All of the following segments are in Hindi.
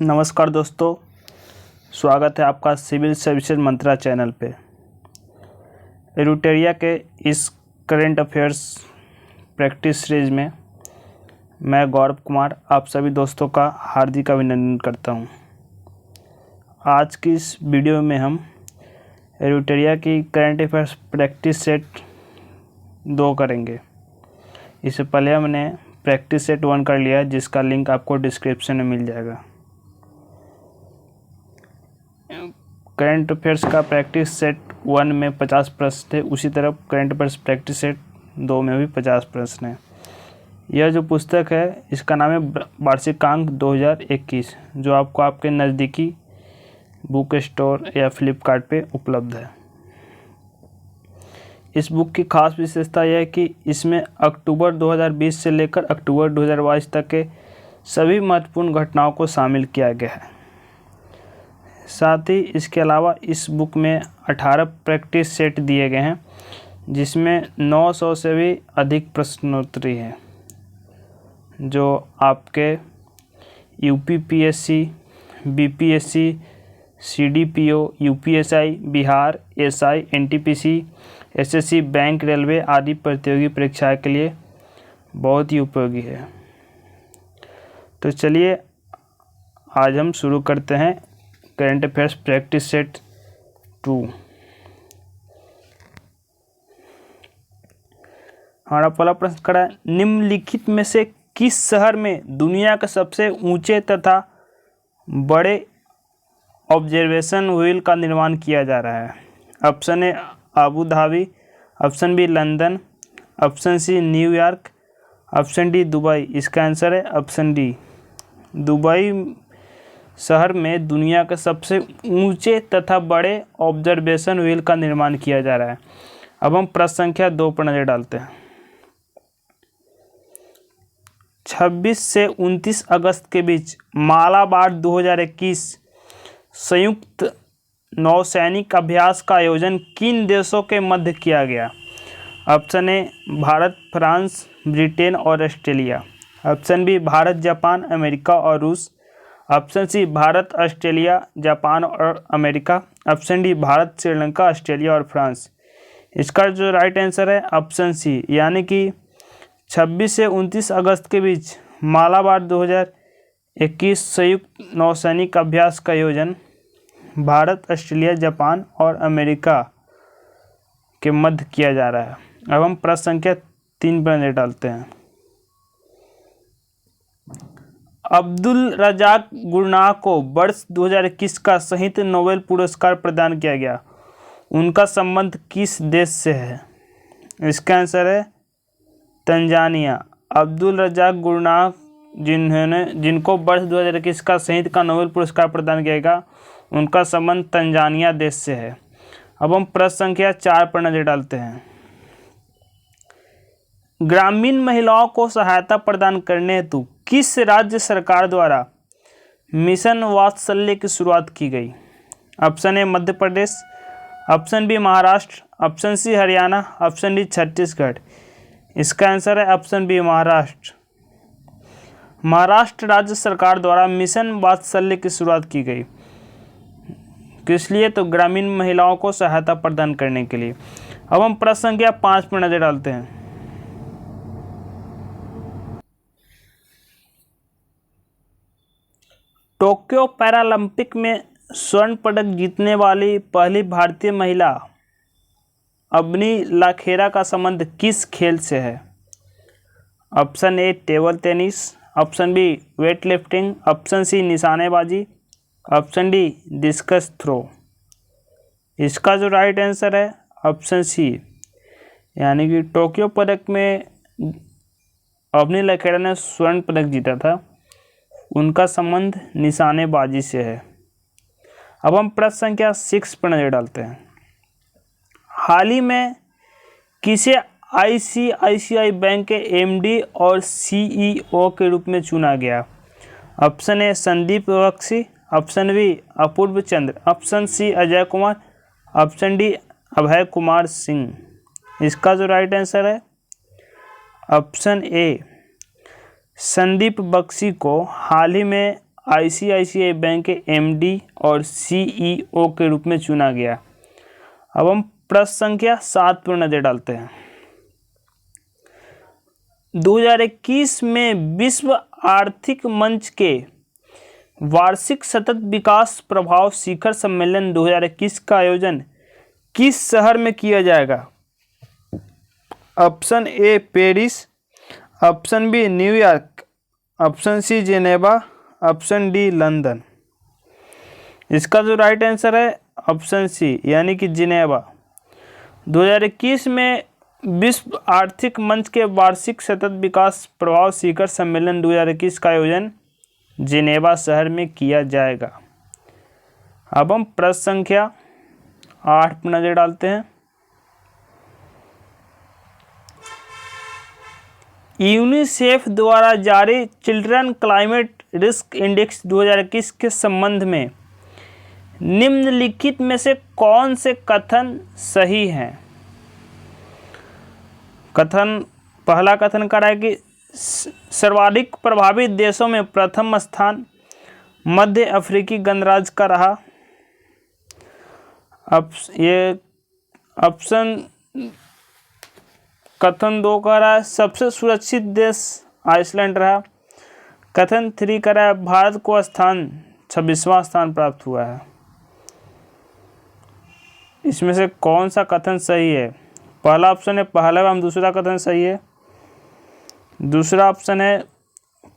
नमस्कार दोस्तों, स्वागत है आपका सिविल सर्विसेज मंत्रा चैनल पे। एरुटेरिया के इस करंट अफेयर्स प्रैक्टिस सीरीज में मैं गौरव कुमार आप सभी दोस्तों का हार्दिक अभिनंदन करता हूं। आज की इस वीडियो में हम एरुटेरिया की करंट अफेयर्स प्रैक्टिस सेट 2 करेंगे। इससे पहले हमने प्रैक्टिस सेट 1 कर लिया है, जिसका लिंक आपको डिस्क्रिप्शन में मिल जाएगा। करंट अफेयर्स का प्रैक्टिस सेट 1 में 50 प्रश्न थे, उसी तरह करंट अफेयर्स प्रैक्टिस सेट 2 में भी 50 प्रश्न हैं। यह जो पुस्तक है इसका नाम है वार्षिकांक 2021, जो आपको आपके नज़दीकी बुक स्टोर या फ्लिपकार्ट पे उपलब्ध है। इस बुक की खास विशेषता यह है कि इसमें अक्टूबर 2020 से लेकर अक्टूबर 2022 तक के सभी महत्वपूर्ण घटनाओं को शामिल किया गया है। साथ ही इसके अलावा इस बुक में 18 प्रैक्टिस सेट दिए गए हैं, जिसमें 900 से भी अधिक प्रश्नोत्तरी हैं, जो आपके UPPSC, BPSC, CDPO, UPSI, Bihar, SI, NTPC, SSC, bank, railway आदि प्रतियोगी परीक्षाओं के लिए बहुत ही उपयोगी है। तो चलिए आज हम शुरू करते हैं करंट अफेयर्स प्रैक्टिस सेट 2। हमारा पहला प्रश्न खड़ा है, निम्नलिखित में से किस शहर में दुनिया के सबसे ऊंचे तथा बड़े ऑब्जर्वेशन व्हील का निर्माण किया जा रहा है? Option A Abu Dhabi, option B London, option C New York, option D Dubai. इसका आंसर है ऑप्शन डी, दुबई शहर में दुनिया के सबसे ऊंचे तथा बड़े ऑब्जर्वेशन व्हील का निर्माण किया जा रहा है। अब हम प्रश्न संख्या 2 पर नजर डालते हैं। 26 से 29 अगस्त के बीच मालाबार 2021 संयुक्त नौसैनिक अभ्यास का आयोजन किन देशों के मध्य किया गया? Option A Bharat, France, Britain और Australia. Option B Bharat, Japan, America और रूस। Option C Bharat, Australia, Japan और America. Option D Bharat, Sri Lanka, Australia और फ्रांस। इसका जो राइट आंसर है ऑप्शन सी, यानी कि 26 से 29 अगस्त के बीच मालाबार 2021 संयुक्त नौसैनिक अभ्यास का आयोजन भारत, ऑस्ट्रेलिया, जापान और अमेरिका के मध्य किया जा रहा है। अब हम प्रश्न संख्या 3 पर नजर डालते हैं। अब्दुल रज़ाक गुरनाह को वर्ष 2021 का साहित्य नोबेल पुरस्कार प्रदान किया गया। उनका संबंध किस देश से है? इसका आंसर है तंजानिया। अब्दुल रज़ाक गुरनाह जिनको वर्ष 2021 का साहित्य का नोबेल पुरस्कार प्रदान किया गया, उनका संबंध तंजानिया देश से है। अब हम प्रश्न संख्या 4 पर नजर डालते हैं। ग्रामीण महिलाओं को सहायता प्रदान करने हेतु किस राज्य सरकार द्वारा मिशन वात्सल्य की शुरुआत की गई? Option A Madhya Pradesh, option B Maharashtra, option C Haryana, option D Chhattisgarh. इसका आंसर है ऑप्शन बी महाराष्ट्र। महाराष्ट्र राज्य सरकार द्वारा मिशन वात्सल्य की शुरुआत की गई। किस लिए? तो ग्रामीण महिलाओं को सहायता प्रदान करने के लिए। अब हम प्रश्न संख्या 5 पर नजर डालते हैं। टोक्यो पैरालंपिक में स्वर्ण पदक जीतने वाली पहली भारतीय महिला अबनी लाखेरा का संबंध किस खेल से है? Option A table tennis, option B weight lifting, option C निशानेबाजी, ऑप्शन डी डिस्कस थ्रो। इसका जो राइट आंसर है ऑप्शन सी, यानी कि टोक्यो पदक में अबनी लाखेरा ने स्वर्ण पदक जीता था, उनका संबंध निशानेबाजी से है। अब हम प्रश्न संख्या 6 पर नजर डालते हैं। हाल ही में किसे आईसीआईसीआई बैंक के एमडी और सीईओ के रूप में चुना गया? Option A Sandeep Bakhshi, option B Apoorva Chandra, option C Ajay Kumar, option D Abhay Kumar Singh. इसका जो राइट आंसर है ऑप्शन ए संदीप बख्शी को हाल ही में आईसीआईसीआई बैंक के एमडी और सीईओ के रूप में चुना गया। अब हम प्रश्न संख्या 7 पर नजर डालते हैं। 2021 में विश्व आर्थिक मंच के वार्षिक सतत विकास प्रभाव शिखर सम्मेलन 2021 का आयोजन किस शहर में किया जाएगा? Option A Paris, option B New York, option C Geneva, option D London. इसका जो राइट आंसर है ऑप्शन सी यानी कि जिनेवा। 2021 में विश्व आर्थिक मंच के वार्षिक सतत विकास प्रभाव शिखर सम्मेलन 2021 का आयोजन जिनेवा शहर में किया जाएगा। अब हम प्रश्न संख्या 8 पर नजर डालते हैं। यूनिसेफ द्वारा जारी चिल्ड्रन क्लाइमेट रिस्क इंडेक्स 2021 के संबंध में निम्नलिखित में से कौन से कथन सही हैं? पहला कथन कह रहा है कि सर्वाधिक प्रभावित देशों में प्रथम स्थान मध्य अफ्रीकी गणराज्य का रहा। अब ये ऑप्शन कथन 2 कह रहा है सबसे सुरक्षित देश आइसलैंड रहा। कथन 3 कह रहा है भारत को 26वां स्थान प्राप्त हुआ है। इसमें से कौन सा कथन सही है? पहला ऑप्शन है पहला एवं दूसरा कथन सही है। दूसरा ऑप्शन है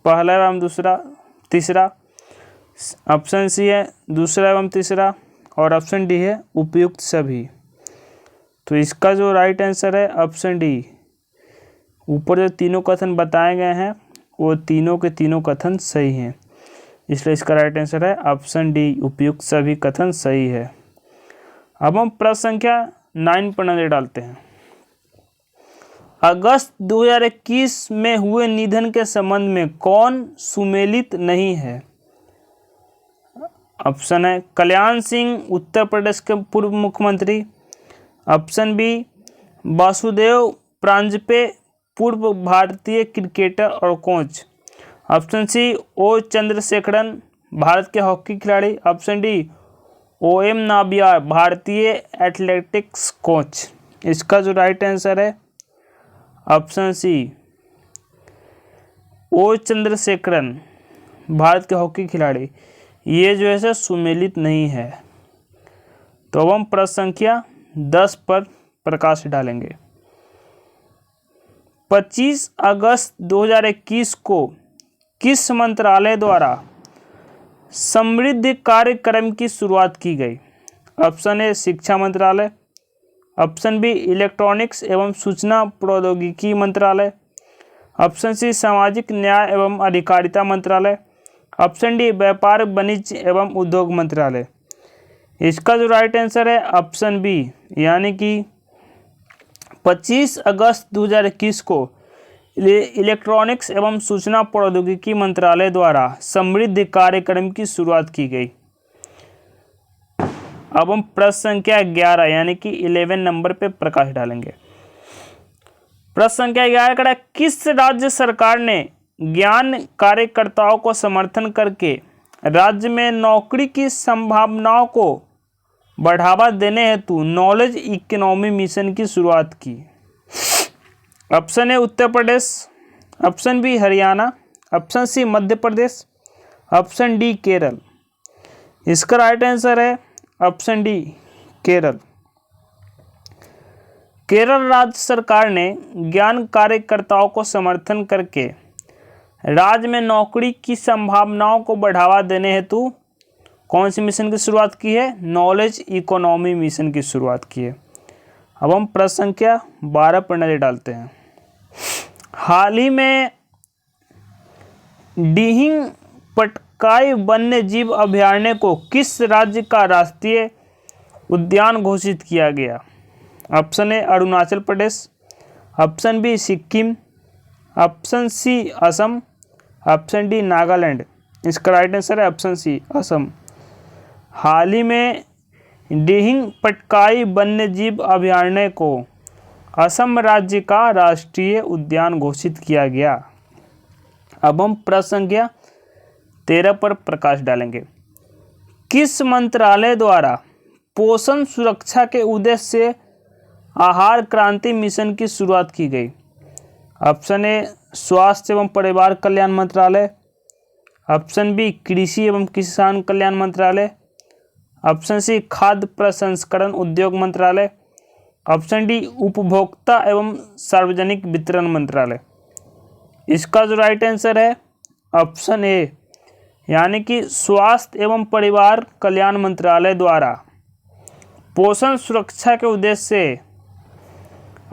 पहला एवं दूसरा तीसरा। ऑप्शन सी है दूसरा एवं तीसरा और ऑप्शन डी है उपयुक्त सभी। तो इसका जो राइट आंसर है ऑप्शन डी। ऊपर जो तीनों कथन बताए गए हैं वो तीनों के तीनों कथन सही हैं, इसलिए इसका राइट आंसर है ऑप्शन डी, उपयुक्त सभी कथन सही है। अब हम प्रश्न संख्या 9 पर नजर डालते हैं। अगस्त 2021 में हुए निधन के संबंध में कौन सुमेलित नहीं है? ऑप्शन है कल्याण सिंह, उत्तर प्रदेश के पूर्व मुख्यमंत्री। ऑप्शन बी वासुदेव प्रांजपे, पूर्व भारतीय क्रिकेटर और कोच। ऑप्शन सी ओ चंद्रशेखरन, भारत के हॉकी खिलाड़ी। Option D O M Nambiar, भारतीय एथलेटिक्स कोच। इसका जो राइट आंसर है ऑप्शन सी ओ चंद्रशेखरन, भारत के हॉकी खिलाड़ी। ये जो है सुमेलित नहीं है। तो अब हम प्रश्न संख्या 10 पर प्रकाश डालेंगे। 25 अगस्त 2021 को किस मंत्रालय द्वारा समृद्धि कार्यक्रम की शुरुआत की गई? ऑप्शन ए शिक्षा मंत्रालय। ऑप्शन बी इलेक्ट्रॉनिक्स एवं सूचना प्रौद्योगिकी मंत्रालय। ऑप्शन सी सामाजिक न्याय एवं अधिकारिता मंत्रालय। ऑप्शन डी व्यापार वाणिज्य एवं उद्योग मंत्रालय। इसका जो राइट आंसर है ऑप्शन बी यानी कि 25 अगस्त 2021 को इलेक्ट्रॉनिक्स एवं सूचना प्रौद्योगिकी मंत्रालय द्वारा समृद्धि कार्यक्रम की शुरुआत की गई। अब हम प्रश्न संख्या 11 यानी कि 11 नंबर पे प्रकाश डालेंगे। प्रश्न संख्या 11 का किस राज्य सरकार ने ज्ञान कार्यकर्ताओं को समर्थन करके राज्य में नौकरी की संभावनाओं को बढ़ावा देने हेतु नॉलेज इकोनॉमी मिशन की शुरुआत की? Option A Uttar Pradesh, option B Haryana, option C Madhya Pradesh, option D Kerala. इसका राइट आंसर है ऑप्शन डी केरल। केरल राज्य सरकार ने ज्ञान कार्यकर्ताओं को समर्थन करके राज्य में नौकरी की संभावनाओं को बढ़ावा देने हेतु कौन सी मिशन की शुरुआत की है? नॉलेज इकोनॉमी मिशन की शुरुआत की है। अब हम प्रश्न संख्या 12 पर नजर डालते हैं। हाल ही में दिहिंग पटकाई वन्य जीव अभयारण्य को किस राज्य का राष्ट्रीय उद्यान घोषित किया गया? Option A Arunachal Pradesh, option B Sikkim, option C Assam, option D Nagaland. इसका राइट आंसर है ऑप्शन सी असम। हाल ही में दिहिंग पटकाई वन्यजीव अभयारण्य को असम राज्य का राष्ट्रीय उद्यान घोषित किया गया। अब हम प्रश्न संख्या 13 पर प्रकाश डालेंगे। किस मंत्रालय द्वारा पोषण सुरक्षा के उद्देश्य से आहार क्रांति मिशन की शुरुआत की गई? ऑप्शन ए स्वास्थ्य एवं परिवार कल्याण मंत्रालय, ऑप्शन बी कृषि एवं किसान कल्याण मंत्रालय, ऑप्शन सी खाद्य प्रसंस्करण उद्योग मंत्रालय, ऑप्शन डी उपभोक्ता एवं सार्वजनिक वितरण मंत्रालय। इसका जो राइट आंसर है ऑप्शन ए, यानी कि स्वास्थ्य एवं परिवार कल्याण मंत्रालय द्वारा पोषण सुरक्षा के उद्देश्य से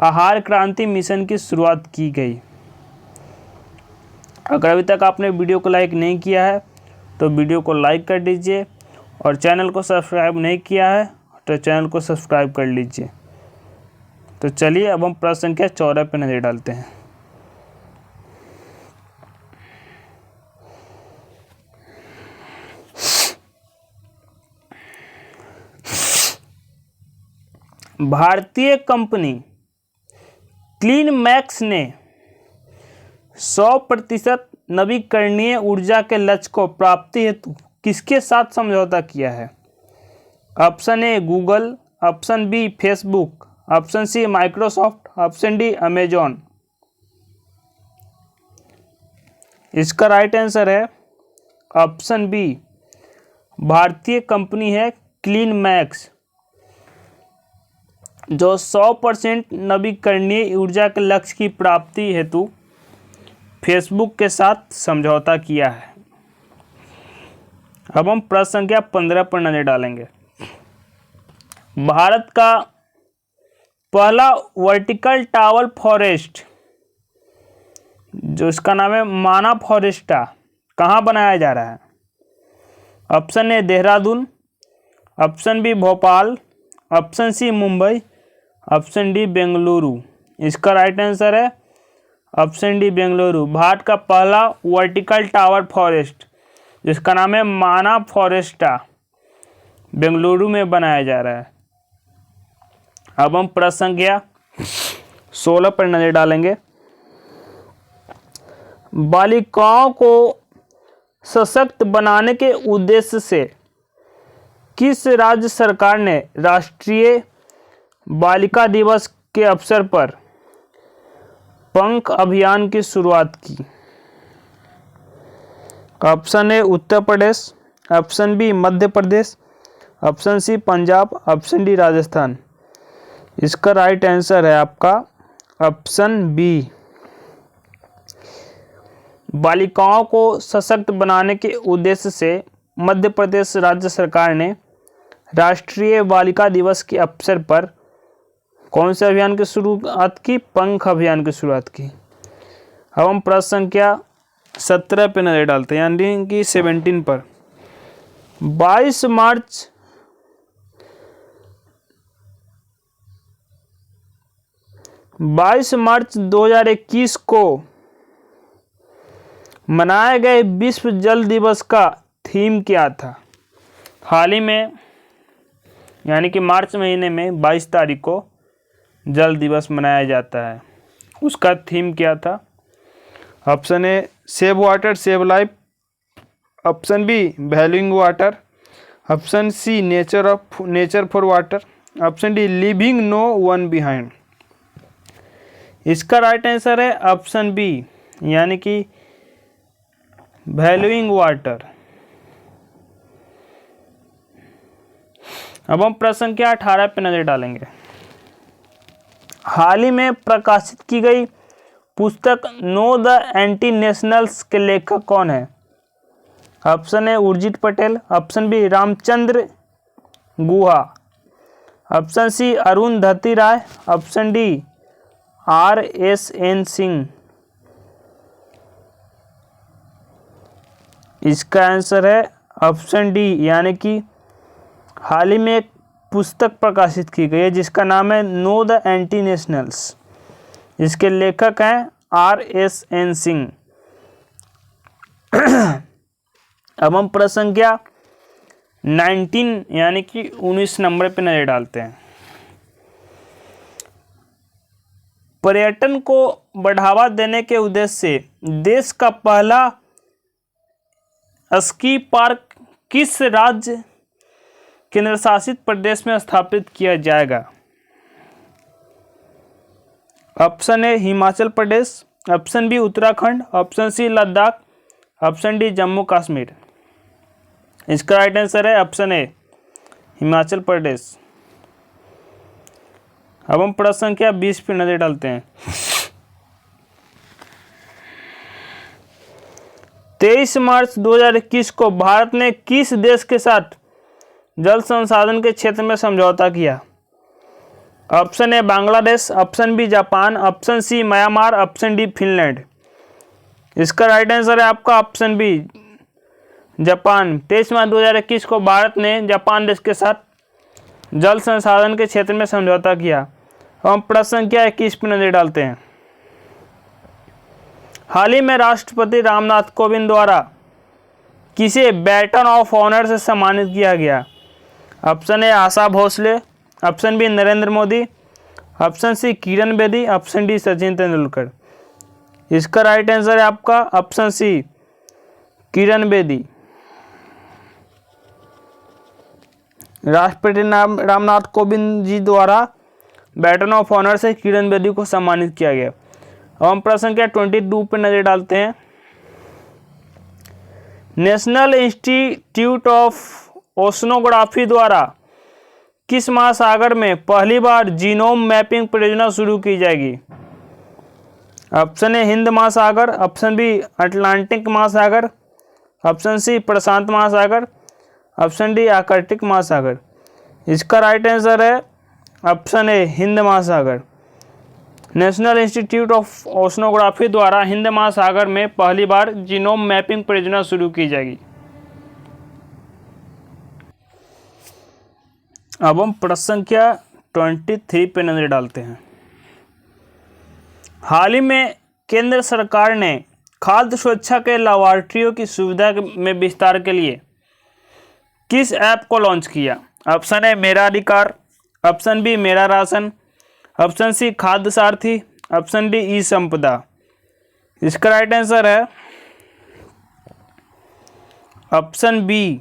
आहार क्रांति मिशन की शुरुआत की गई। अगर अभी तक आपने वीडियो को लाइक नहीं किया है तो वीडियो को लाइक कर दीजिए, और चैनल को सब्सक्राइब नहीं किया है तो चैनल को सब्सक्राइब कर लीजिए। तो चलिए अब हम प्रश्न संख्या 14 पर नजर डालते हैं। भारतीय कंपनी क्लीन मैक्स ने 100% नवीकरणीय ऊर्जा के लक्ष्य को प्राप्ति हेतु किसके साथ समझौता किया है? Option A Google, option B Facebook, option C Microsoft, option D Amazon. इसका राइट आंसर है ऑप्शन बी, भारतीय कंपनी है क्लीन मैक्स जो 100% नवीकरणीय ऊर्जा के लक्ष्य की प्राप्ति हेतु फेसबुक के साथ समझौता किया है। अब हम प्रश्न संख्या 15 पर नजर डालेंगे। भारत का पहला वर्टिकल टावर फॉरेस्ट, जो इसका नाम है माना फॉरेस्टा, कहाँ बनाया जा रहा है? Option A Dehradun, option B Bhopal, option C Mumbai, option D Bengaluru. इसका राइट आंसर है ऑप्शन डी बेंगलुरु। भारत का पहला वर्टिकल टावर फॉरेस्ट जिसका नाम है माना फॉरेस्टा, बेंगलुरु में बनाया जा रहा है। अब हम प्रश्न संख्या 16 पर नजर डालेंगे। बालिकाओं को सशक्त बनाने के उद्देश्य से किस राज्य सरकार ने राष्ट्रीय बालिका दिवस के अवसर पर पंख अभियान की शुरुआत की? Option A Uttar Pradesh, option B Madhya Pradesh, option C Punjab, option D Rajasthan. इसका राइट आंसर है आपका ऑप्शन बी, बालिकाओं को सशक्त बनाने के उद्देश्य से मध्य प्रदेश राज्य सरकार ने राष्ट्रीय बालिका दिवस के अवसर पर कौन से अभियान की शुरुआत की? पंख अभियान की शुरुआत की। अब हम प्रश्न संख्या 17 पे नजर डालते हैं, यानी कि 17 पर। 22 मार्च 2021 को मनाए गए विश्व जल दिवस का थीम क्या था? हाल ही में यानी कि मार्च महीने में 22 तारीख को जल दिवस मनाया जाता है, उसका थीम क्या था? Option A save water save life, option B valuing water, option C nature for water, option D living no one behind. इसका राइट आंसर है ऑप्शन बी, यानी कि वैल्यूइंग वाटर। अब हम प्रश्न संख्या 18 पे नजर डालेंगे। हाल ही में प्रकाशित की गई पुस्तक नो द एंटी नेशनल्स के लेखक कौन है? Option A Urjit Patel, option B Ramachandra Guha, option C Arundhati Roy, option D RSN Singh. इसका आंसर है ऑप्शन डी, यानी कि हाल ही में एक पुस्तक प्रकाशित की गई है जिसका नाम है नो द एंटी नेशनल्स। इसके लेखक हैं RSN सिंह। अब हम प्रश्न संख्या 19 यानी कि 19 नंबर पे नजर डालते हैं। पर्यटन को बढ़ावा देने के उद्देश्य से देश का पहला स्की पार्क किस राज्य केंद्र शासित प्रदेश में स्थापित किया जाएगा? Option A Himachal Pradesh, option B Uttarakhand, option C Ladakh, option D Jammu Kashmir. इसका राइट आंसर है ऑप्शन ए हिमाचल प्रदेश। अब हम प्रश्न संख्या 20 पे नजर डालते हैं। 23 मार्च 2021 को भारत ने किस देश के साथ जल संसाधन के क्षेत्र में समझौता किया? Option A Bangladesh, option B Japan, option C Myanmar, option D Finland. इसका राइट आंसर है आपका ऑप्शन बी जापान। 23 मार्च 2021 को भारत ने जापान देश के साथ जल संसाधन के क्षेत्र में समझौता किया। हम प्रश्न संख्या 21 पर नजर डालते हैं। हाल ही में राष्ट्रपति रामनाथ कोविंद द्वारा किसे बैटन ऑफ ऑनर से सम्मानित किया गया? Option A Asha Bhosle, option B Narendra Modi, option C Kiran Bedi, option D Sachin Tendulkar. इसका राइट आंसर है आपका ऑप्शन सी किरण बेदी। राष्ट्रपति रामनाथ कोविंद जी द्वारा बैटन ऑफ ऑनर से किरण बेदी को सम्मानित किया गया। अब हम प्रश्न संख्या 22 पर नजर डालते हैं। नेशनल इंस्टीट्यूट ऑफ ओशनोग्राफी द्वारा किस महासागर में पहली बार जीनोम मैपिंग परियोजना शुरू की जाएगी? ऑप्शन ए हिंद महासागर, ऑप्शन बी अटलांटिक महासागर, ऑप्शन सी प्रशांत महासागर, ऑप्शन डी आर्कटिक महासागर। इसका राइट आंसर है ऑप्शन ए हिंद महासागर। नेशनल इंस्टीट्यूट ऑफ ओशनोग्राफी द्वारा हिंद महासागर में पहली बार जीनोम मैपिंग परियोजना शुरू की जाएगी। अब हम प्रश्न संख्या 23 पे नजर डालते हैं। हाल ही में केंद्र सरकार ने खाद्य सुरक्षा के लाभार्थियों की सुविधा में विस्तार के लिए किस ऐप को लॉन्च किया? ऑप्शन ए मेरा अधिकार, ऑप्शन बी मेरा राशन, ऑप्शन सी खाद्य सारथी, ऑप्शन डी ई संपदा। इसका राइट आंसर है ऑप्शन बी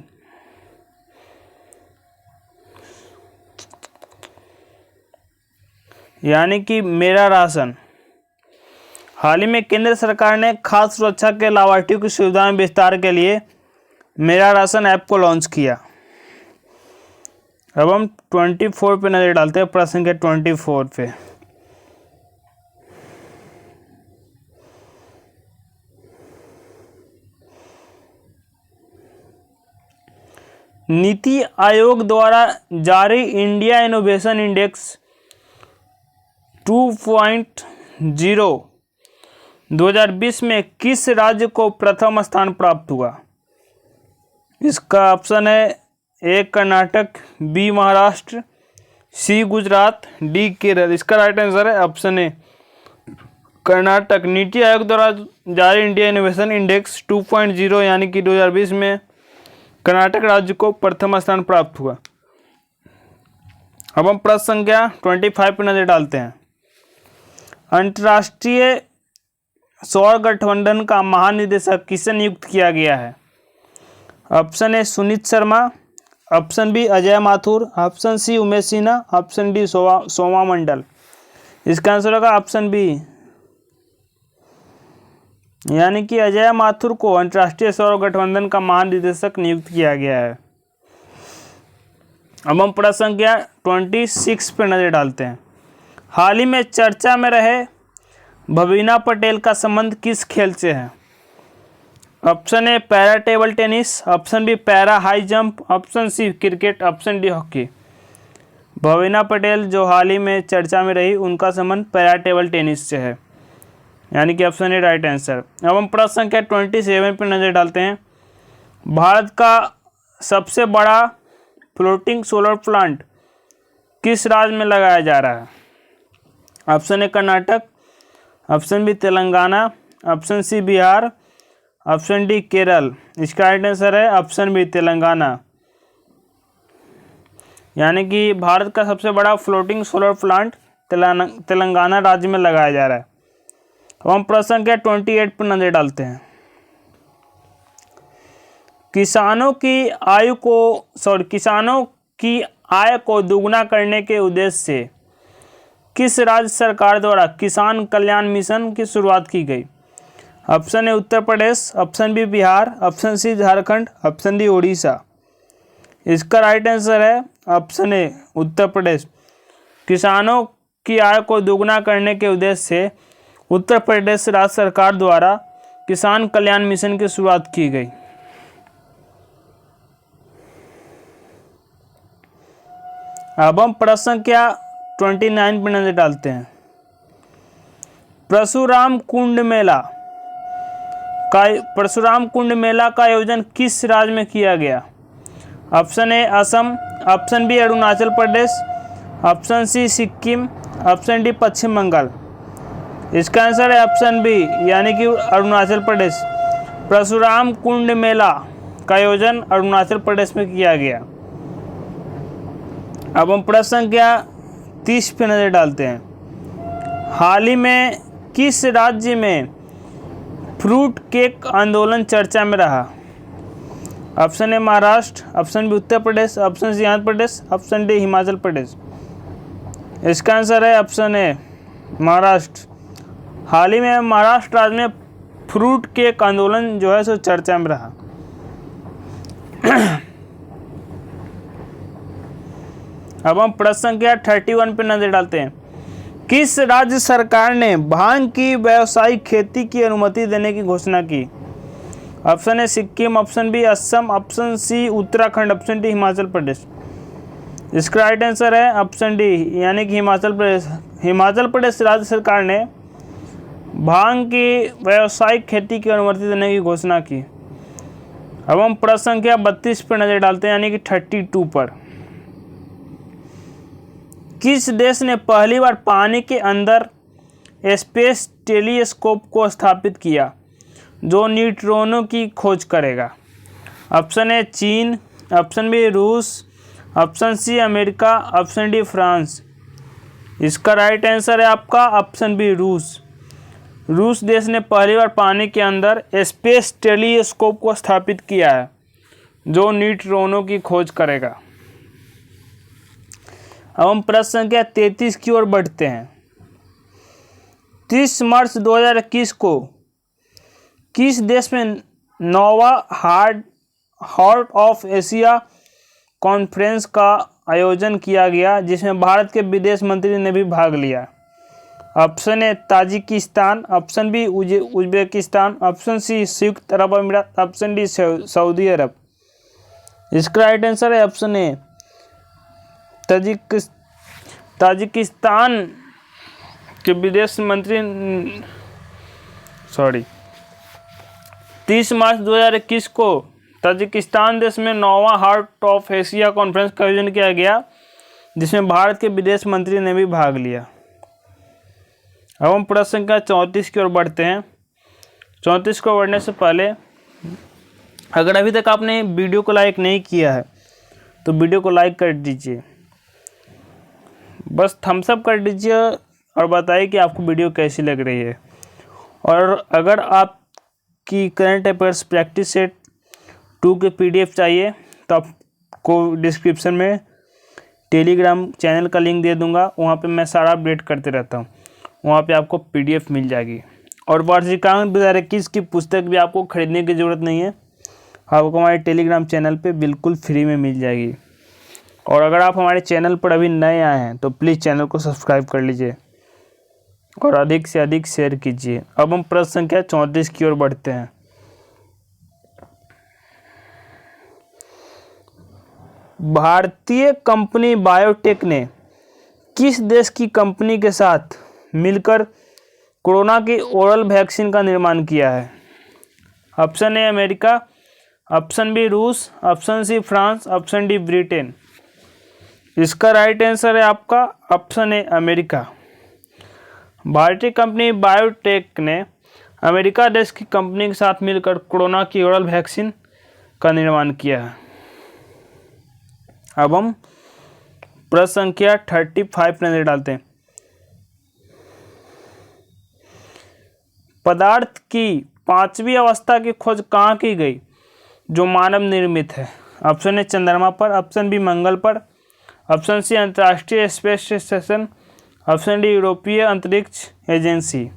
यानी कि मेरा राशन। हाल ही में केंद्र सरकार ने खाद्य सुरक्षा के लाभार्थियों की सुविधा में विस्तार के लिए मेरा राशन ऐप को लॉन्च किया। अब हम 24 पे नजर डालते हैं, प्रश्न के 24 पे। नीति आयोग द्वारा जारी इंडिया इनोवेशन इंडेक्स 2.0 2020 में किस राज्य को प्रथम स्थान प्राप्त हुआ? इसका ऑप्शन है ए कर्नाटक, बी महाराष्ट्र, सी गुजरात, डी केरल। इसका राइट आंसर है ऑप्शन ए कर्नाटक। नीति आयोग द्वारा जारी इंडिया इनोवेशन इंडेक्स 2.0 यानी कि 2020 में कर्नाटक राज्य को प्रथम स्थान प्राप्त हुआ। अब हम प्रश्न संख्या 25 पर नजर डालते हैं। अंतर्राष्ट्रीय सौर गठबंधन का महानिदेशक किसे नियुक्त किया गया है? Option A Suneet Sharma, option B Ajay Mathur, option C Umesh Sinha, option D Soma Mandal. इसका आंसर होगा ऑप्शन बी यानी कि अजय माथुर को अंतर्राष्ट्रीय सौर गठबंधन का महानिदेशक नियुक्त किया गया है। अब हम प्रश्न संख्या 26 पर नजर डालते हैं। हाल ही में चर्चा में रहे भवीना पटेल का संबंध किस खेल से है? Option A para table tennis, option B para high jump, option C cricket, option D hockey. Bhavina Patel जो हाल ही में चर्चा में रही, उनका संबंध पैरा टेबल टेनिस से है, यानी कि ऑप्शन ए राइट आंसर। अब हम प्रश्न संख्या 27 पर नजर डालते हैं। भारत का सबसे बड़ा फ्लोटिंग सोलर प्लांट किस राज्य में लगाया जा रहा है? Option A Karnataka, option B Telangana, option C Bihar, option D Kerala. इसका राइट आंसर है ऑप्शन बी तेलंगाना, यानी कि भारत का सबसे बड़ा फ्लोटिंग सोलर प्लांट तेलंगाना राज्य में लगाया जा रहा है। अब हम प्रश्न संख्या 28 पर नजर डालते हैं। किसानों की आय को दोगुना करने के उद्देश्य से किस राज्य सरकार द्वारा किसान कल्याण मिशन की शुरुआत की गई? Option A Uttar Pradesh, option B Bihar, option C Jharkhand, option D Orissa. इसका राइट आंसर है ऑप्शन ए उत्तर प्रदेश। किसानों की आय को दोगुना करने के उद्देश्य से उत्तर प्रदेश राज्य सरकार द्वारा किसान कल्याण मिशन की शुरुआत की गई। अब हम प्रश्न संख्या 29 पर नजर डालते हैं। परशुराम कुंड मेला का आयोजन किस राज्य में किया गया? Option A Assam, option B Arunachal Pradesh, option C Sikkim, option D Paschim Bangal. इसका आंसर है ऑप्शन बी यानी कि अरुणाचल प्रदेश। परशुराम कुंड मेला का आयोजन अरुणाचल प्रदेश में किया गया। अब हम प्रश्न संख्या 30 पे नजर डालते हैं। हाल ही में किस राज्य में फ्रूट केक आंदोलन चर्चा में रहा? Option A Maharashtra, option B Uttar Pradesh, option C Andhra Pradesh, option D Himachal Pradesh. इसका आंसर है ऑप्शन ए महाराष्ट्र। हाल ही में महाराष्ट्र राज्य में फ्रूट केक आंदोलन जो है सो चर्चा में रहा। अब हम प्रश्न संख्या 31 पर नजर डालते हैं। किस राज्य सरकार ने भांग की व्यावसायिक खेती की अनुमति देने की घोषणा की? Option A Sikkim, option B Assam, option C Uttarakhand, option D Himachal Pradesh. इसका राइट आंसर है ऑप्शन डी यानी कि हिमाचल प्रदेश। हिमाचल प्रदेश राज्य सरकार ने भांग की व्यावसायिक खेती की अनुमति देने की घोषणा की। अब हम प्रश्न संख्या 32 पर नजर डालते हैं यानी कि 32 पर। किस देश ने पहली बार पानी के अंदर स्पेस टेलीस्कोप को स्थापित किया जो न्यूट्रॉनों की खोज करेगा? ऑप्शन ए चीन, ऑप्शन बी रूस, option C America, option D France. इसका राइट आंसर है आपका ऑप्शन बी रूस। रूस देश ने पहली बार पानी के अंदर स्पेस टेलीस्कोप को स्थापित किया है जो न्यूट्रॉनों की खोज करेगा। अब हम प्रश्न संख्या 33 की ओर बढ़ते हैं। 30 मार्च 2021 को किस देश में 9वां हार्ट ऑफ एशिया कॉन्फ्रेंस का आयोजन किया गया जिसमें भारत के विदेश मंत्री ने भी भाग लिया? Option A Tajikistan, option B Uzbekistan, option C संयुक्त अरब अमीरात, ऑप्शन डी सऊदी अरब। इसका राइट आंसर है ऑप्शन ए ताजिकिस्तान के विदेश मंत्री 30 मार्च 2021 को ताजिकिस्तान देश में 9वां हार्ट ऑफ एशिया कॉन्फ्रेंस का आयोजन किया गया जिसमें भारत के विदेश मंत्री ने भी भाग लिया। अब हम प्रश्न संख्या 34 की ओर बढ़ते हैं। 34 को बढ़ने से पहले अगर अभी तक आपने वीडियो को लाइक नहीं किया है तो वीडियो को लाइक कर दीजिए, बस थम्स अप कर दीजिए और बताइए कि आपको वीडियो कैसी लग रही है। और अगर आपकी करंट अफेयर्स प्रैक्टिस सेट 2 के PDF चाहिए तो आपको डिस्क्रिप्शन में टेलीग्राम चैनल का लिंक दे दूंगा, वहाँ पे मैं सारा अपडेट करते रहता हूँ, वहाँ पे आपको PDF मिल जाएगी। और वार्षिकांक 2021 की पुस्तक भी आपको खरीदने की ज़रूरत नहीं है, आपको हमारे टेलीग्राम चैनल पे बिल्कुल फ्री में मिल जाएगी। और अगर आप हमारे चैनल पर अभी नए आए हैं तो प्लीज़ चैनल को सब्सक्राइब कर लीजिए और अधिक से अधिक शेयर कीजिए। अब हम प्रश्न संख्या 34 की ओर बढ़ते हैं। भारतीय कंपनी बायोटेक ने किस देश की कंपनी के साथ मिलकर कोरोना की ओरल वैक्सीन का निर्माण किया है? Option A America, option B रूस, option C France, option D Britain. इसका राइट आंसर है आपका ऑप्शन ए अमेरिका। भारतीय कंपनी बायोटेक ने अमेरिका देश की कंपनी के साथ मिलकर कोरोना की ओरल वैक्सीन का निर्माण किया है। अब हम प्रश्न संख्या 35 नजर डालते हैं। पदार्थ की 5वीं अवस्था की खोज कहाँ की गई जो मानव निर्मित है? ऑप्शन ए चंद्रमा पर, ऑप्शन बी मंगल पर, ऑप्शन सी अंतर्राष्ट्रीय स्पेस स्टेशन, ऑप्शन डी यूरोपीय अंतरिक्ष एजेंसी।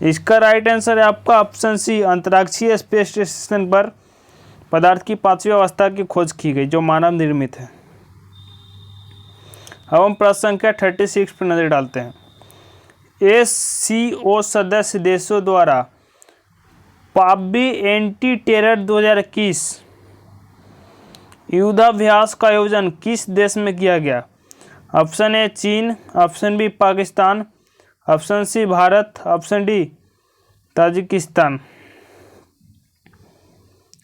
इसका राइट आंसर है आपका ऑप्शन सी, अंतर्राष्ट्रीय स्पेस स्टेशन पर पदार्थ की 5वीं अवस्था की खोज की गई जो मानव निर्मित है। अब हम प्रश्न संख्या 36 पर नजर डालते हैं। SCO सदस्य देशों द्वारा पाब्बी एंटी टेरर 2021 युद्धाभ्यास का आयोजन किस देश में किया गया? ऑप्शन ए चीन, option B Pakistan, option C Bharat, option D Tajikistan.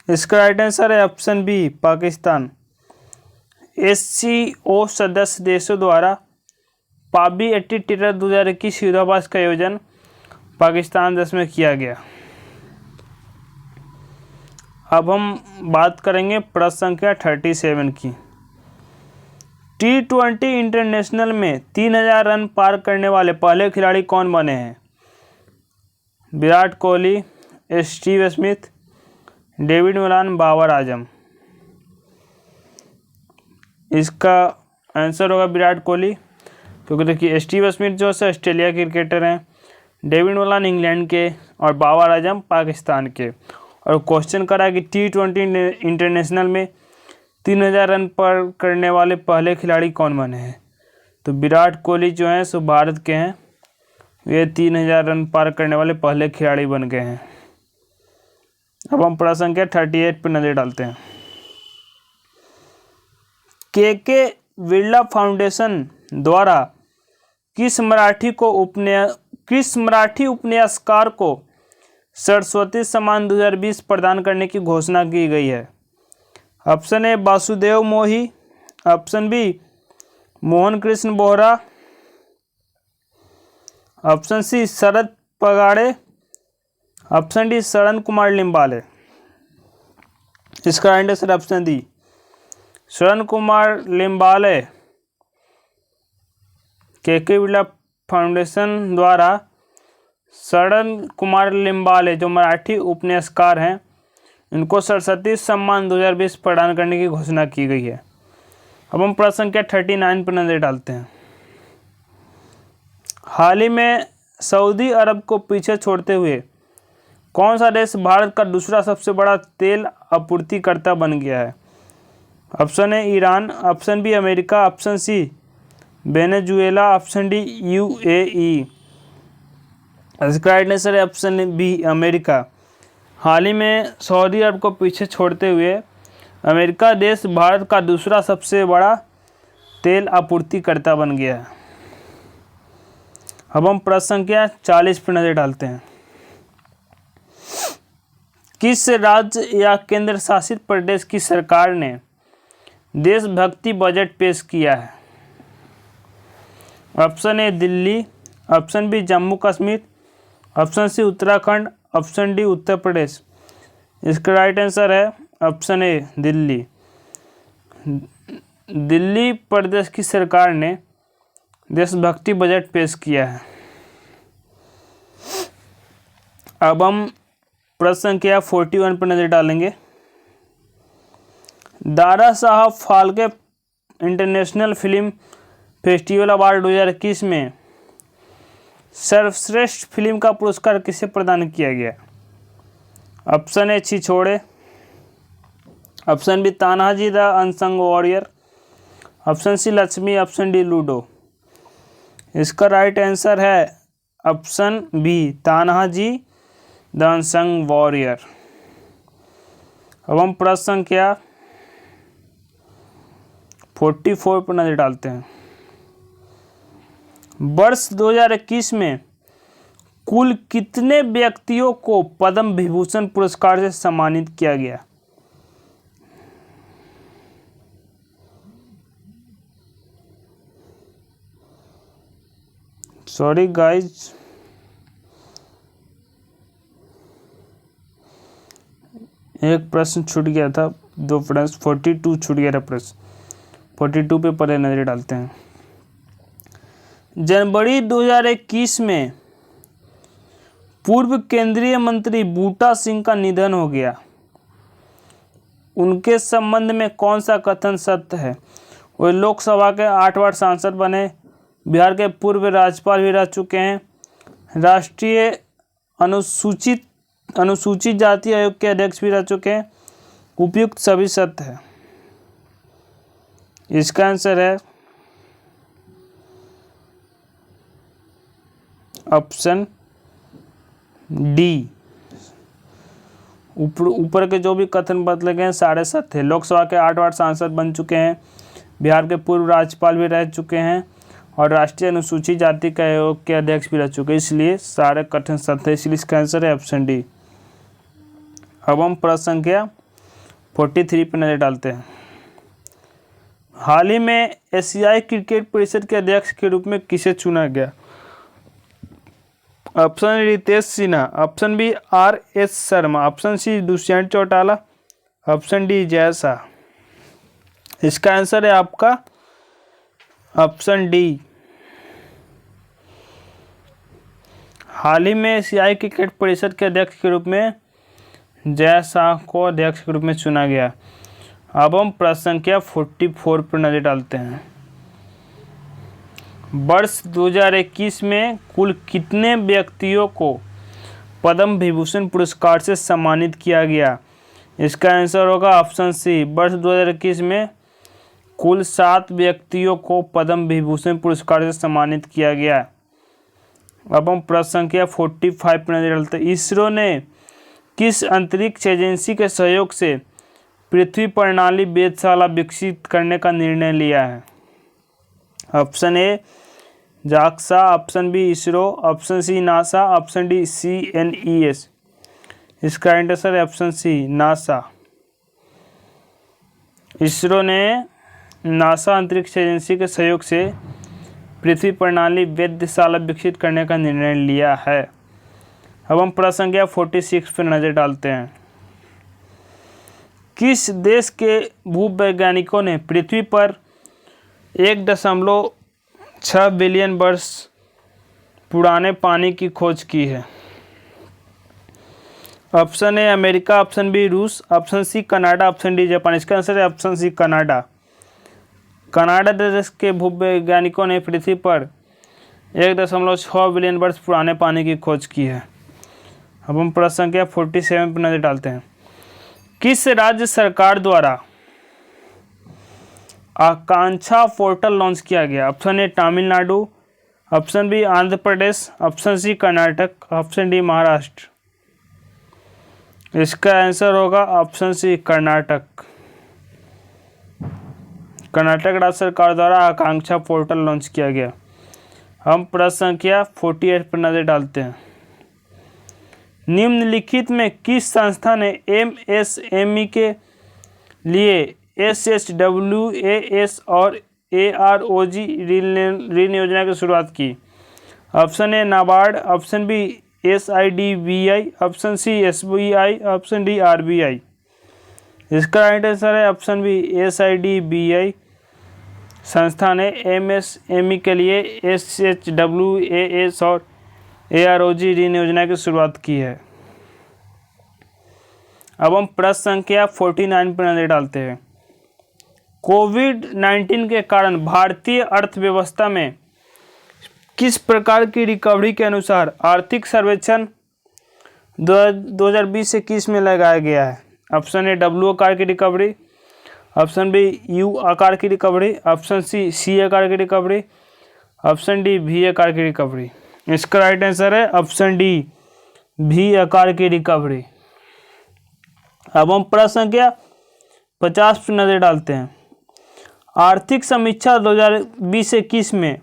इसका राइट आंसर है ऑप्शन बी पाकिस्तान। SCO सदस्य देशों द्वारा पाब्बी एंटी टेरर 2021 युद्धाभ्यास का आयोजन पाकिस्तान देश में किया गया। अब हम बात करेंगे प्रश्न संख्या 37 की। T20 इंटरनेशनल में 3000 रन पार करने वाले पहले खिलाड़ी कौन बने हैं? Virat Kohli, Steve Smith, David Malan, Babar Azam. इसका आंसर होगा विराट कोहली, क्योंकि देखिए स्टीव स्मिथ जो है ऑस्ट्रेलिया के क्रिकेटर हैं, डेविड मिलान इंग्लैंड के और बाबर आजम पाकिस्तान के। और क्वेश्चन करा कि T20 इंटरनेशनल में 3000 रन पार करने वाले पहले खिलाड़ी कौन बने हैं? तो विराट कोहली जो हैं सो भारत के हैं, वे 3000 रन पार करने वाले पहले खिलाड़ी बन गए हैं। अब हम प्रश्न संख्या 38 पर नजर डालते हैं। के बिरला फाउंडेशन द्वारा किस मराठी उपन्यासकार को सरस्वती सम्मान 2020 प्रदान करने की घोषणा की गई है? Option A Vasudev Mohi, option B Mohan Krishna Bohra, option C Sharad Pagare, option D Sharan Kumar Limbale. इसका right answer option D Sharan Kumar Limbale. के बिरला फाउंडेशन द्वारा शरण कुमार लिम्बाले जो मराठी उपन्यासकार हैं, इनको सरस्वती सम्मान 2020 प्रदान करने की घोषणा की गई है। अब हम प्रश्न संख्या 39 पर नजर डालते हैं। हाल ही में सऊदी अरब को पीछे छोड़ते हुए कौन सा देश भारत का दूसरा सबसे बड़ा तेल आपूर्तिकर्ता बन गया है? Option A Iran, option B America, option C Venezuela, option D UAE। इसका राइट आंसर है ऑप्शन बी अमेरिका। हाल ही में सऊदी अरब को पीछे छोड़ते हुए अमेरिका देश भारत का दूसरा सबसे बड़ा तेल आपूर्तिकर्ता बन गया है। अब हम प्रश्न संख्या 40 पर नजर डालते हैं। किस राज्य या केंद्र शासित प्रदेश की सरकार ने देशभक्ति बजट पेश किया है? Option A Delhi, option B Jammu Kashmir, option C Uttarakhand, option D Uttar Pradesh. इसका राइट आंसर है ऑप्शन ए दिल्ली। दिल्ली प्रदेश की सरकार ने देशभक्ति बजट पेश किया है। अब हम प्रश्न संख्या 41 पर नजर डालेंगे। Dara Saheb Phalke international film festival award 2021 में सर्वश्रेष्ठ फिल्म का पुरस्कार किसे प्रदान किया गया? Option A Chhichhore, option B Tanaji the unsung warrior, option C Laxmii, option D Ludo. इसका राइट आंसर है option B Tanaji the unsung warrior. अब हम प्रश्न संख्या 44 पर नजर डालते हैं। वर्ष 2021 में कुल कितने व्यक्तियों को पद्म विभूषण पुरस्कार से सम्मानित किया गया? सॉरी गाइज, एक प्रश्न छूट गया था, दो प्रश्न 42 छूट गया था प्रश्न। 42 पे पहले नजर डालते हैं। जनवरी 2021 में पूर्व केंद्रीय मंत्री बूटा सिंह का निधन हो गया। उनके संबंध में कौन सा कथन सत्य है? वे लोकसभा के 8 बार सांसद बने, बिहार के पूर्व राज्यपाल भी रह चुके हैं, राष्ट्रीय अनुसूचित जाति आयोग के अध्यक्ष भी रह चुके हैं। उपयुक्त सभी सत्य है। इसका आंसर है ऑप्शन डी। ऊपर के जो भी कथन बतले गए हैं सारे सत्य है। लोकसभा के 8 बार सांसद बन चुके हैं, बिहार के पूर्व राज्यपाल भी रह चुके हैं और राष्ट्रीय अनुसूचित जाति के आयोग के अध्यक्ष भी रह चुके हैं, इसलिए सारे कथन सत्य है। इसलिए इसका आंसर है ऑप्शन डी। अब हम प्रश्न संख्या 43 पर नजर डालते हैं। हाल ही में एशियाई क्रिकेट परिषद के अध्यक्ष के रूप में किसे चुना गया? Option Ritesh Sinha, option B RS Sharma, option C Dushyant Chautala, option D Jay Shah. इसका आंसर है आपका ऑप्शन डी। हाल ही में एशियाई क्रिकेट परिषद के अध्यक्ष के रूप में जय शाह को अध्यक्ष के रूप में चुना गया। अब हम प्रश्न संख्या 44 पर नजर डालते हैं। वर्ष 2021 में कुल कितने व्यक्तियों को पद्म विभूषण पुरस्कार से सम्मानित किया गया? इसका आंसर होगा ऑप्शन सी। वर्ष 2021 में कुल 7 व्यक्तियों को पद्म विभूषण पुरस्कार से सम्मानित किया गया। अब हम प्रश्न संख्या 45 पर नजर डालते हैं। इसरो ने किस अंतरिक्ष एजेंसी के सहयोग से पृथ्वी प्रणाली वेधशाला विकसित करने का निर्णय लिया है? Option A JAXA, option B ISRO, option C NASA, option D CNES। इसका आंसर है ऑप्शन सी नासा। इसरो ने नासा अंतरिक्ष एजेंसी के सहयोग से पृथ्वी प्रणाली वेधशाला विकसित करने का निर्णय लिया है। अब हम प्रश्न संख्या 46 पर नजर डालते हैं। किस देश के भूवैज्ञानिकों ने पृथ्वी पर 1.6 बिलियन वर्ष पुराने पानी की खोज की है? Option A America, option B रूस, option C Canada, option D Japan. इसका आंसर है ऑप्शन सी कनाडा। कनाडा देश के भूवैज्ञानिकों ने पृथ्वी पर 1.6 बिलियन वर्ष पुराने पानी की खोज की है। अब हम प्रश्न संख्या 47 पर नजर डालते हैं। किस राज्य सरकार द्वारा आकांक्षा पोर्टल लॉन्च किया गया? Option A Tamil Nadu, option B Andhra Pradesh, option C Karnataka, option D Maharashtra. इसका आंसर होगा ऑप्शन सी कर्नाटक। कर्नाटक राज्य सरकार द्वारा आकांक्षा पोर्टल लॉन्च किया गया। हम प्रश्न संख्या 48 पर नजर डालते हैं। निम्नलिखित में किस संस्था ने MSME के लिए SHWAS और AROG ऋण योजना की शुरुआत की? Option A NABARD, option B SIDBI, option C SBI, option D RBI। इसका राइट आंसर है ऑप्शन बी SIDBI। संस्था ने MSME के लिए SHWAS और AROG ऋण योजना की शुरुआत की है। अब हम प्रश्न संख्या 49 पर नजर डालते हैं। कोविड-19 के कारण भारतीय अर्थव्यवस्था में किस प्रकार की रिकवरी के अनुसार आर्थिक सर्वेक्षण 2020 से 21 में लगाया गया है? ऑप्शन ए W आकार की रिकवरी, ऑप्शन बी U आकार की रिकवरी, ऑप्शन सी C आकार की रिकवरी, ऑप्शन डी V आकार की रिकवरी। इसका राइट आंसर है ऑप्शन डी V आकार की रिकवरी। अब हम प्रश्न संख्या 50 पर नजर डालते हैं। आर्थिक समीक्षा 2020 से 21 में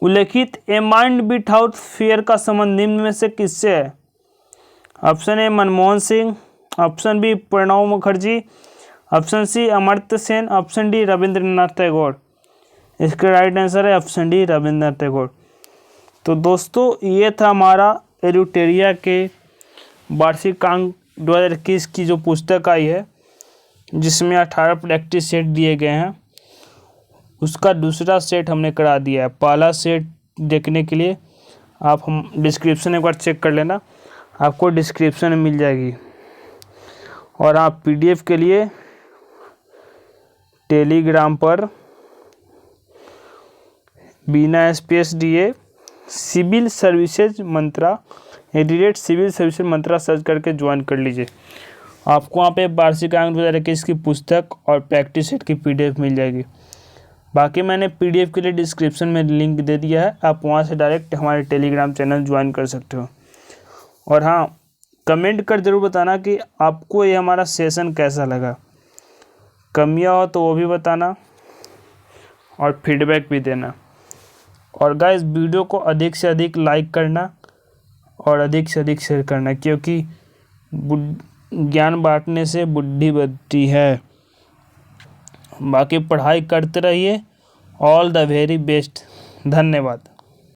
उल्लेखित ए माइंड विदाउट फियर का संबंध निम्न में से किससे है? Option A Manmohan Singh, option B Pranab Mukherjee, option C Amartya Sen, option D Rabindranath Tagore. इसका राइट आंसर है ऑप्शन डी रविंद्रनाथ टैगोर। तो दोस्तों ये था हमारा एल्यूटेरिया के वार्षिकांक 2021 की जो पुस्तक आई है, जिसमें 18 प्रैक्टिस सेट दिए गए हैं, उसका दूसरा सेट हमने करा दिया है। पहला सेट देखने के लिए आप हम डिस्क्रिप्शन एक बार चेक कर लेना, आपको डिस्क्रिप्शन में मिल जाएगी। और हाँ, PDF के लिए टेलीग्राम पर बिना स्पेस दिए सिविल सर्विसेज मंत्रा सिविल सर्विसेज मंत्रा सर्च करके ज्वाइन कर लीजिए। आपको वहाँ पे वार्षिक आंक 2021 की पुस्तक और प्रैक्टिस सेट की PDF मिल जाएगी। बाकी मैंने PDF के लिए डिस्क्रिप्शन में लिंक दे दिया है, आप वहाँ से डायरेक्ट हमारे टेलीग्राम चैनल ज्वाइन कर सकते हो। और हाँ, कमेंट कर ज़रूर बताना कि आपको ये हमारा सेशन कैसा लगा। कमियाँ हो तो वो भी बताना और फीडबैक भी देना। और गाइस, वीडियो को अधिक से अधिक लाइक करना और अधिक से अधिक शेयर करना, क्योंकि ज्ञान बांटने से बुद्धि बढ़ती है। बाकी पढ़ाई करते रहिए। All the very best. धन्यवाद।